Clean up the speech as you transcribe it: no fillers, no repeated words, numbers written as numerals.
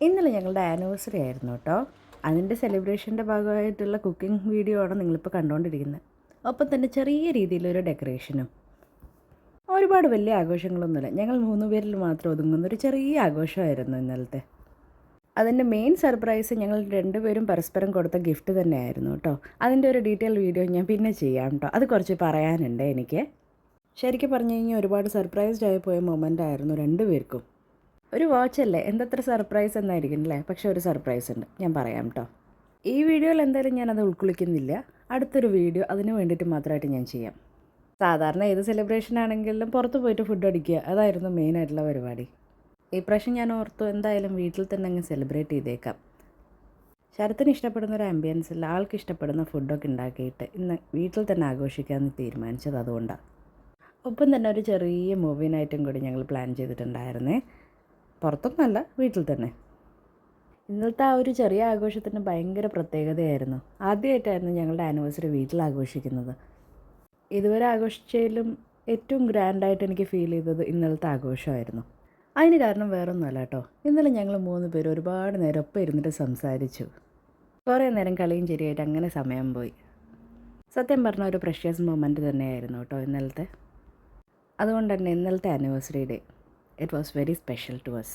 ഇന്നലെ ഞങ്ങളുടെ ആനിവേഴ്സറി ആയിരുന്നു കേട്ടോ. അതിൻ്റെ സെലിബ്രേഷൻ്റെ ഭാഗമായിട്ടുള്ള കുക്കിംഗ് വീഡിയോ ആണ് നിങ്ങളിപ്പോൾ കണ്ടുകൊണ്ടിരിക്കുന്നത്. ഒപ്പം തന്നെ ചെറിയ രീതിയിലൊരു ഡെക്കറേഷനും. ഒരുപാട് വലിയ ആഘോഷങ്ങളൊന്നുമില്ല, ഞങ്ങൾ 3 പേരിൽ മാത്രം ഒതുങ്ങുന്ന ഒരു ചെറിയ ആഘോഷമായിരുന്നു ഇന്നലത്തെ. അതിൻ്റെ മെയിൻ സർപ്രൈസ് ഞങ്ങൾ 2 പേരും പരസ്പരം കൊടുത്ത ഗിഫ്റ്റ് തന്നെയായിരുന്നു കേട്ടോ. അതിൻ്റെ ഒരു ഡീറ്റെയിൽ വീഡിയോ ഞാൻ പിന്നെ ചെയ്യാം കേട്ടോ. അത് കുറച്ച് പറയാനുണ്ട് എനിക്ക്. ശരിക്കും പറഞ്ഞു കഴിഞ്ഞാൽ ഒരുപാട് സർപ്രൈസ്ഡ് ആയി പോയ മൊമെൻ്റ് ആയിരുന്നു 2 പേർക്കും. ഒരു വാച്ചല്ലേ, എന്തത്ര സർപ്രൈസ് എന്നായിരിക്കും അല്ലേ? പക്ഷേ ഒരു സർപ്രൈസ് ഉണ്ട്, ഞാൻ പറയാം കേട്ടോ. ഈ വീഡിയോയിൽ എന്തായാലും ഞാനത് ഉൾക്കൊള്ളിക്കുന്നില്ല. അടുത്തൊരു വീഡിയോ അതിന് വേണ്ടിയിട്ട് മാത്രമായിട്ട് ഞാൻ ചെയ്യാം. സാധാരണ ഏത് സെലിബ്രേഷൻ ആണെങ്കിലും പുറത്ത് പോയിട്ട് ഫുഡ് അടിക്കുക, അതായിരുന്നു മെയിനായിട്ടുള്ള പരിപാടി. ഈ പ്രാവശ്യം ഞാൻ ഓർത്തു എന്തായാലും വീട്ടിൽ തന്നെ അങ്ങ് സെലിബ്രേറ്റ് ചെയ്തേക്കാം. ശരത്തിന് ഇഷ്ടപ്പെടുന്ന ഒരു ആംബിയൻസിൽ ആൾക്ക് ഇഷ്ടപ്പെടുന്ന ഫുഡൊക്കെ ഉണ്ടാക്കിയിട്ട് ഇന്ന് വീട്ടിൽ തന്നെ ആഘോഷിക്കാമെന്ന് തീരുമാനിച്ചത് അതുകൊണ്ടാണ്. ഒപ്പം തന്നെ ഒരു ചെറിയ മൂവി നൈറ്റും കൂടി ഞങ്ങൾ പ്ലാൻ ചെയ്തിട്ടുണ്ടായിരുന്നേ. പുറത്തൊന്നുമല്ല, വീട്ടിൽ തന്നെ. ഇന്നലത്തെ ആ ഒരു ചെറിയ ആഘോഷത്തിന് ഭയങ്കര പ്രത്യേകതയായിരുന്നു. ആദ്യമായിട്ടായിരുന്നു ഞങ്ങളുടെ ആനിവേഴ്സറി വീട്ടിൽ ആഘോഷിക്കുന്നത്. ഇതുവരെ ആഘോഷിച്ചതിലും ഏറ്റവും ഗ്രാൻഡായിട്ട് എനിക്ക് ഫീൽ ചെയ്തത് ഇന്നലത്തെ ആഘോഷമായിരുന്നു. അതിന് കാരണം വേറൊന്നുമല്ല കേട്ടോ. ഇന്നലെ ഞങ്ങൾ 3 പേര് ഒരുപാട് നേരം ഒപ്പം ഇരുന്നിട്ട് സംസാരിച്ചു. കുറേ നേരം കളിയും ചിരിയായിട്ട് അങ്ങനെ സമയം പോയി. സത്യം പറഞ്ഞ ഒരു പ്രഷ്യസ് മൊമെൻറ്റ് തന്നെയായിരുന്നു കേട്ടോ ഇന്നലത്തെ. അതുകൊണ്ട് തന്നെ ഇന്നലത്തെ anniversary day it was very special to us.